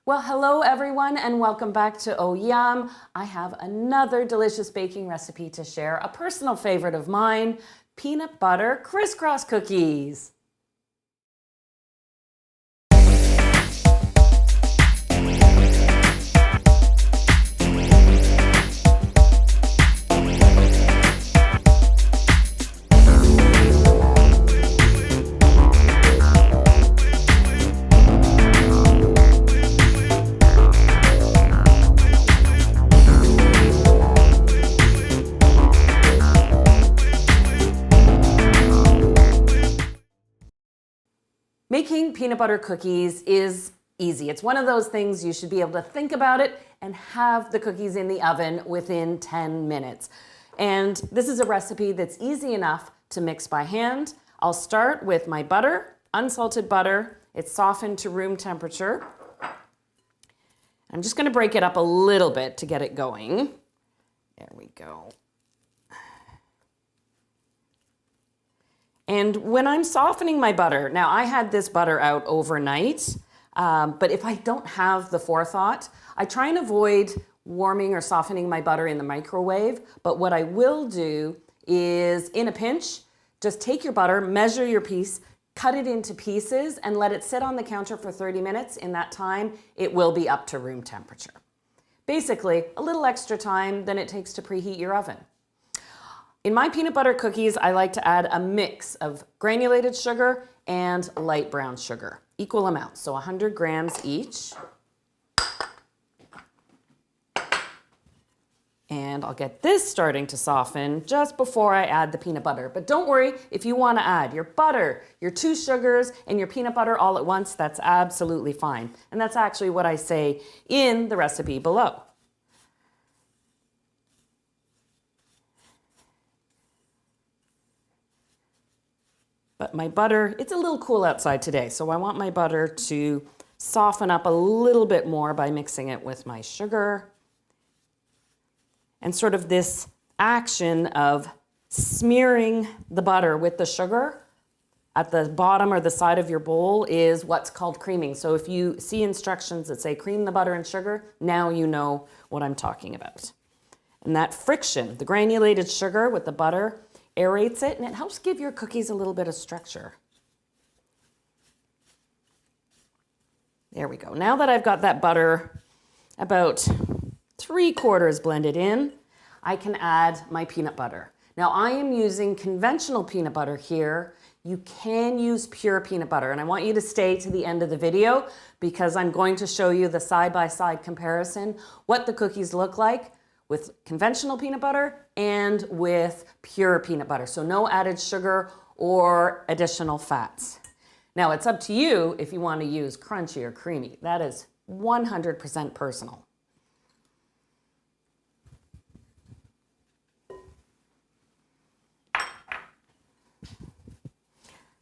Well, hello everyone and welcome back to Oh Yum. I have another delicious baking recipe to share, a personal favorite of mine, peanut butter crisscross cookies. Making peanut butter cookies is easy. It's one of those things you should be able to think about it and have the cookies in the oven within 10 minutes. And this is a recipe that's easy enough to mix by hand. I'll start with my butter, unsalted butter. It's softened to room temperature. I'm just going to break it up a little bit to get it going. There we go. And when I'm softening my butter, now I had this butter out overnight, but if I don't have the forethought, I try and avoid warming or softening my butter in the microwave. But what I will do is, in a pinch, just take your butter, measure your piece, cut it into pieces, and let it sit on the counter for 30 minutes. In that time, it will be up to room temperature. Basically, a little extra time than it takes to preheat your oven. In my peanut butter cookies, I like to add a mix of granulated sugar and light brown sugar, equal amounts, so 100 grams each. And I'll get this starting to soften just before I add the peanut butter. But don't worry, if you want to add your butter, your 2 sugars, and your peanut butter all at once, that's absolutely fine. And that's actually what I say in the recipe below. But my butter, it's a little cool outside today, so I want my butter to soften up a little bit more by mixing it with my sugar. And sort of this action of smearing the butter with the sugar at the bottom or the side of your bowl is what's called creaming. So if you see instructions that say cream the butter and sugar, now you know what I'm talking about. And that friction, the granulated sugar with the butter, aerates it, and it helps give your cookies a little bit of structure. There we go. Now that I've got that butter about 3/4 blended in, I can add my peanut butter. Now I am using conventional peanut butter here. You can use pure peanut butter, and I want you to stay to the end of the video because I'm going to show you the side-by-side comparison, what the cookies look like with conventional peanut butter and with pure peanut butter. So no added sugar or additional fats. Now it's up to you if you want to use crunchy or creamy. That is 100% personal.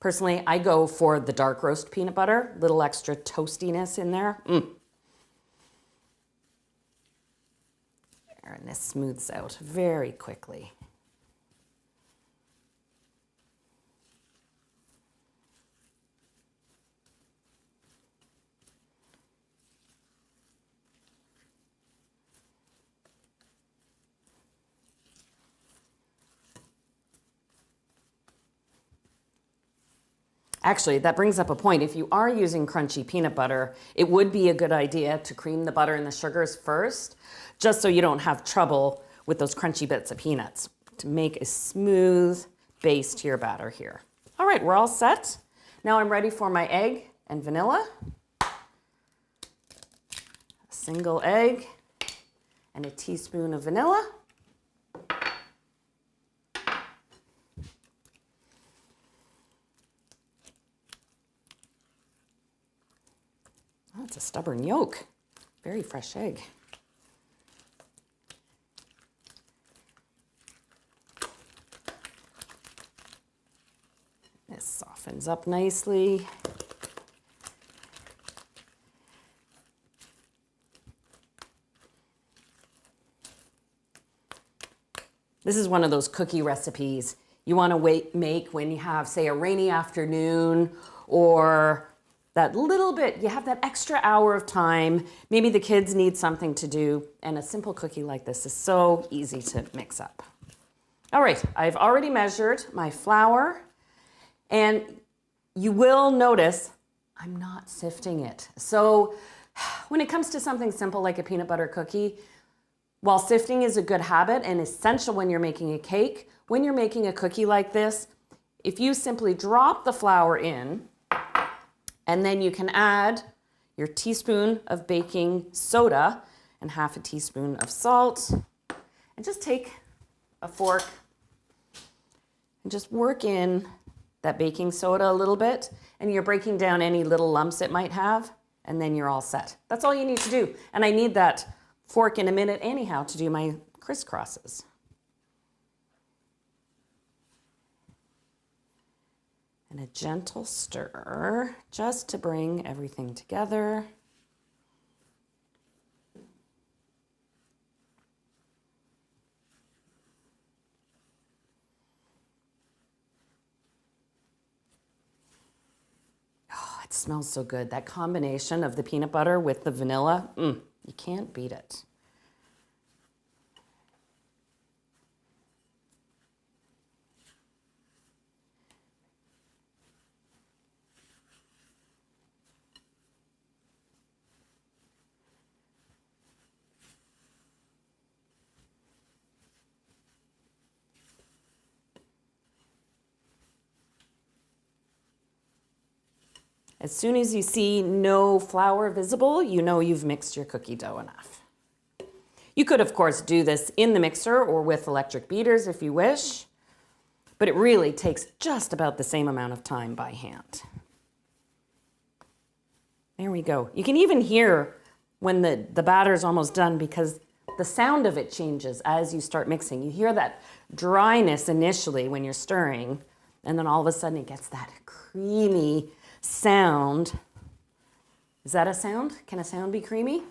Personally, I go for the dark roast peanut butter, little extra toastiness in there. And this smooths out very quickly. Actually, that brings up a point. If you are using crunchy peanut butter, it would be a good idea to cream the butter and the sugars first, just so you don't have trouble with those crunchy bits of peanuts, to make a smooth base to your batter here. All right, we're all set. Now I'm ready for my egg and vanilla. A single egg and a teaspoon of vanilla. Oh, it's a stubborn yolk. Very fresh egg. This softens up nicely. This is one of those cookie recipes you want to make when you have, say, a rainy afternoon or that little bit, you have that extra hour of time. Maybe the kids need something to do, and a simple cookie like this is so easy to mix up. All right, I've already measured my flour, and you will notice I'm not sifting it. So when it comes to something simple like a peanut butter cookie, while sifting is a good habit and essential when you're making a cake, when you're making a cookie like this, if you simply drop the flour in, and then you can add your teaspoon of baking soda and half a teaspoon of salt, and just take a fork and just work in that baking soda a little bit, and you're breaking down any little lumps it might have, and then you're all set. That's all you need to do. And I need that fork in a minute anyhow to do my crisscrosses. And a gentle stir just to bring everything together. Oh, it smells so good. That combination of the peanut butter with the vanilla, you can't beat it. As soon as you see no flour visible, you know you've mixed your cookie dough enough. You could, of course, do this in the mixer or with electric beaters if you wish, but it really takes just about the same amount of time by hand. There we go. You can even hear when the batter's almost done because the sound of it changes as you start mixing. You hear that dryness initially when you're stirring, and then all of a sudden it gets that creamy sound. Is that a sound? Can a sound be creamy?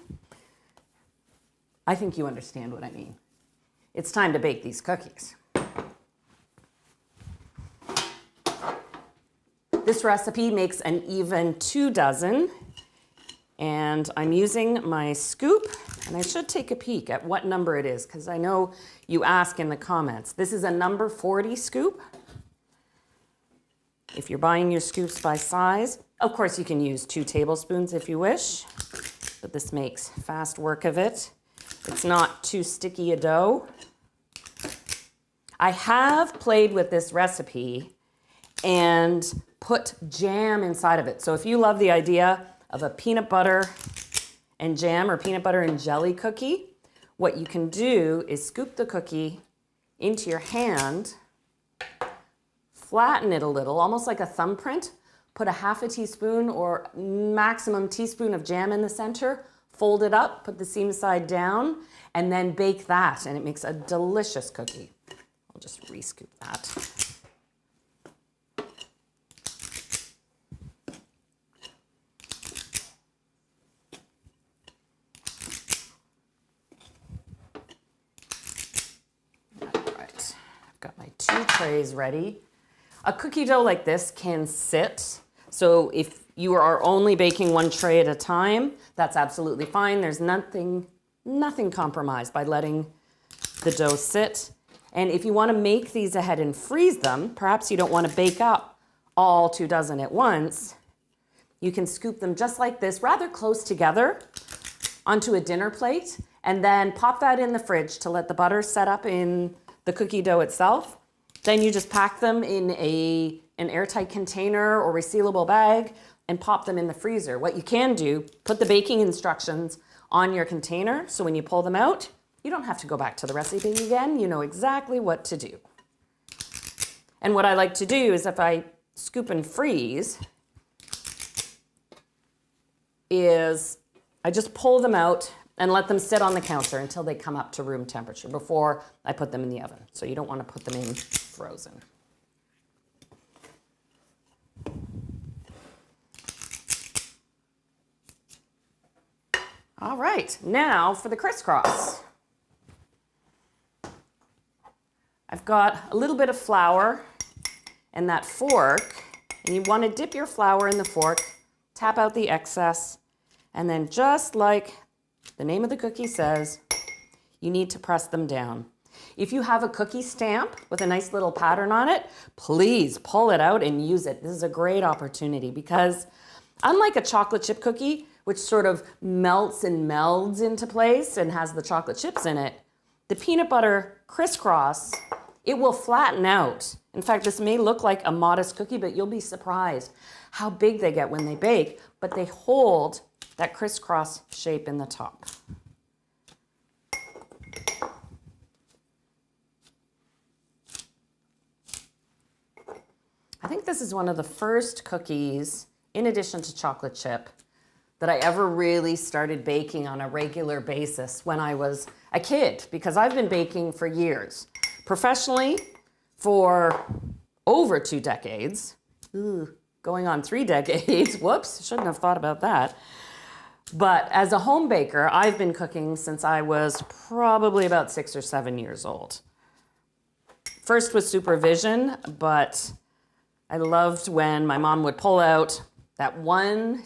I think you understand what I mean. It's time to bake these cookies. This recipe makes an even 2 dozen, and I'm using my scoop, and I should take a peek at what number it is because I know you ask in the comments. This is a number 40 scoop. If you're buying your scoops by size, of course you can use 2 tablespoons if you wish, but this makes fast work of it. It's not too sticky a dough. I have played with this recipe and put jam inside of it. So if you love the idea of a peanut butter and jam or peanut butter and jelly cookie, what you can do is scoop the cookie into your hand, flatten it a little, almost like a thumbprint, put a half a teaspoon or maximum teaspoon of jam in the center, fold it up, put the seam side down, and then bake that, and it makes a delicious cookie. I'll just re-scoop that. All right, I've got my 2 trays ready. A cookie dough like this can sit, so if you are only baking 1 tray at a time, that's absolutely fine. There's nothing compromised by letting the dough sit. And if you want to make these ahead and freeze them, perhaps you don't want to bake up all 2 dozen at once, you can scoop them just like this, rather close together, onto a dinner plate, and then pop that in the fridge to let the butter set up in the cookie dough itself. Then you just pack them in an airtight container or resealable bag and pop them in the freezer. What you can do, put the baking instructions on your container so when you pull them out, you don't have to go back to the recipe again. You know exactly what to do. And what I like to do is if I scoop and freeze, is I just pull them out and let them sit on the counter until they come up to room temperature before I put them in the oven. So you don't want to put them in frozen. All right, now for the crisscross. I've got a little bit of flour and that fork, and you want to dip your flour in the fork tap out the excess, and then just like the name of the cookie says, you need to press them down. If you have a cookie stamp with a nice little pattern on it, please pull it out and use it. This is a great opportunity because unlike a chocolate chip cookie, which sort of melts and melds into place and has the chocolate chips in it, the peanut butter crisscross, it will flatten out. In fact, this may look like a modest cookie, but you'll be surprised how big they get when they bake, but they hold that crisscross shape in the top. I think this is one of the first cookies, in addition to chocolate chip, that I ever really started baking on a regular basis when I was a kid, because I've been baking for years. Professionally, for over 2 decades. Going on 3 decades. Whoops, shouldn't have thought about that. But as a home baker, I've been cooking since I was probably about 6 or 7 years old. First with supervision, but I loved when my mom would pull out that one,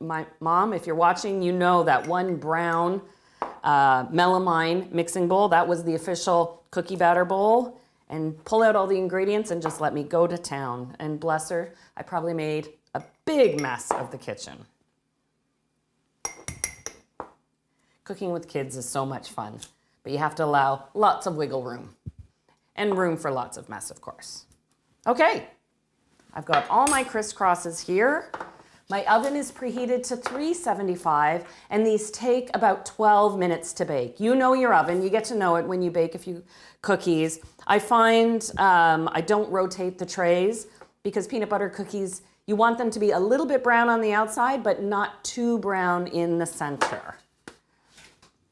my mom, if you're watching, you know that one brown melamine mixing bowl. That was the official cookie batter bowl. And pull out all the ingredients and just let me go to town. And bless her, I probably made a big mess of the kitchen. Cooking with kids is so much fun, but you have to allow lots of wiggle room and room for lots of mess, of course. Okay, I've got all my crisscrosses here. My oven is preheated to 375, and these take about 12 minutes to bake. You know your oven. You get to know it when you bake a few cookies. I find I don't rotate the trays because peanut butter cookies, you want them to be a little bit brown on the outside, but not too brown in the center.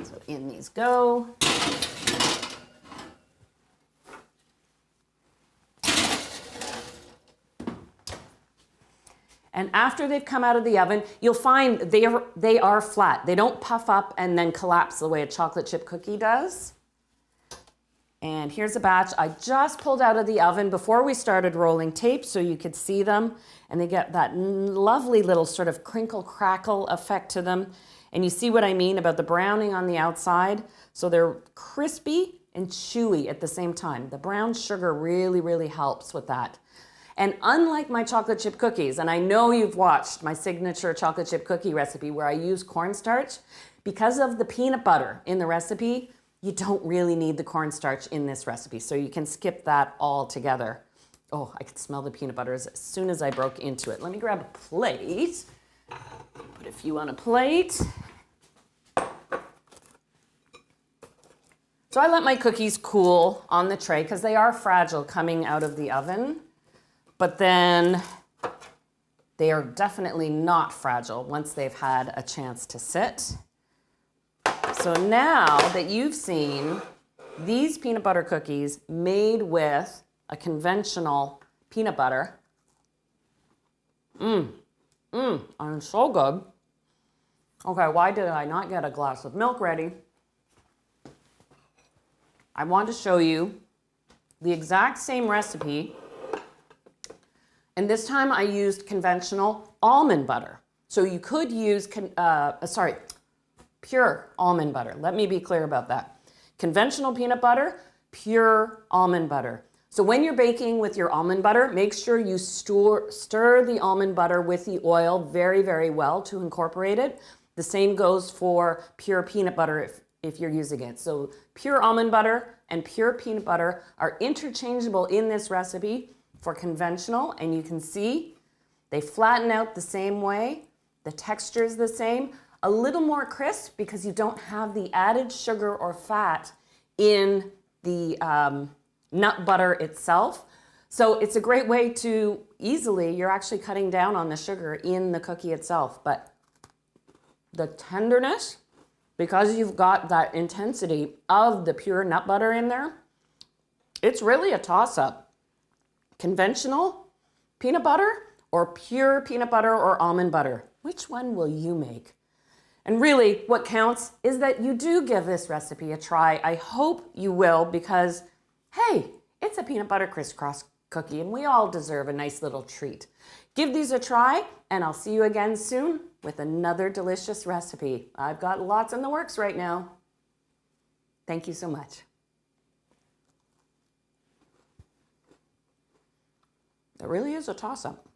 So in these go. And after they've come out of the oven, you'll find they are flat. They don't puff up and then collapse the way a chocolate chip cookie does. And here's a batch I just pulled out of the oven before we started rolling tape so you could see them. And they get that lovely little sort of crinkle crackle effect to them. And you see what I mean about the browning on the outside. So they're crispy and chewy at the same time. The brown sugar really, really helps with that. And unlike my chocolate chip cookies, and I know you've watched my signature chocolate chip cookie recipe where I use cornstarch, because of the peanut butter in the recipe, you don't really need the cornstarch in this recipe. So you can skip that altogether. Oh, I could smell the peanut butter as soon as I broke into it. Let me grab a plate. Put a few on a plate. So I let my cookies cool on the tray because they are fragile coming out of the oven. But then they are definitely not fragile once they've had a chance to sit. So now that you've seen these peanut butter cookies made with a conventional peanut butter, I'm so good. Okay, why did I not get a glass of milk ready? I want to show you the exact same recipe. And this time I used conventional almond butter. So you could use, pure almond butter. Let me be clear about that. Conventional peanut butter, pure almond butter. So when you're baking with your almond butter, make sure you stir the almond butter with the oil very, very well to incorporate it. The same goes for pure peanut butter if you're using it. So pure almond butter and pure peanut butter are interchangeable in this recipe for conventional, and you can see they flatten out the same way. The texture is the same, a little more crisp because you don't have the added sugar or fat in the nut butter itself. So it's a great way to you're actually cutting down on the sugar in the cookie itself, but the tenderness, because you've got that intensity of the pure nut butter in there, it's really a toss-up. Conventional peanut butter or pure peanut butter or almond butter? Which one will you make? And really what counts is that you do give this recipe a try. I hope you will because, hey, it's a peanut butter crisscross cookie and we all deserve a nice little treat. Give these a try, and I'll see you again soon with another delicious recipe. I've got lots in the works right now. Thank you so much. It really is a toss-up.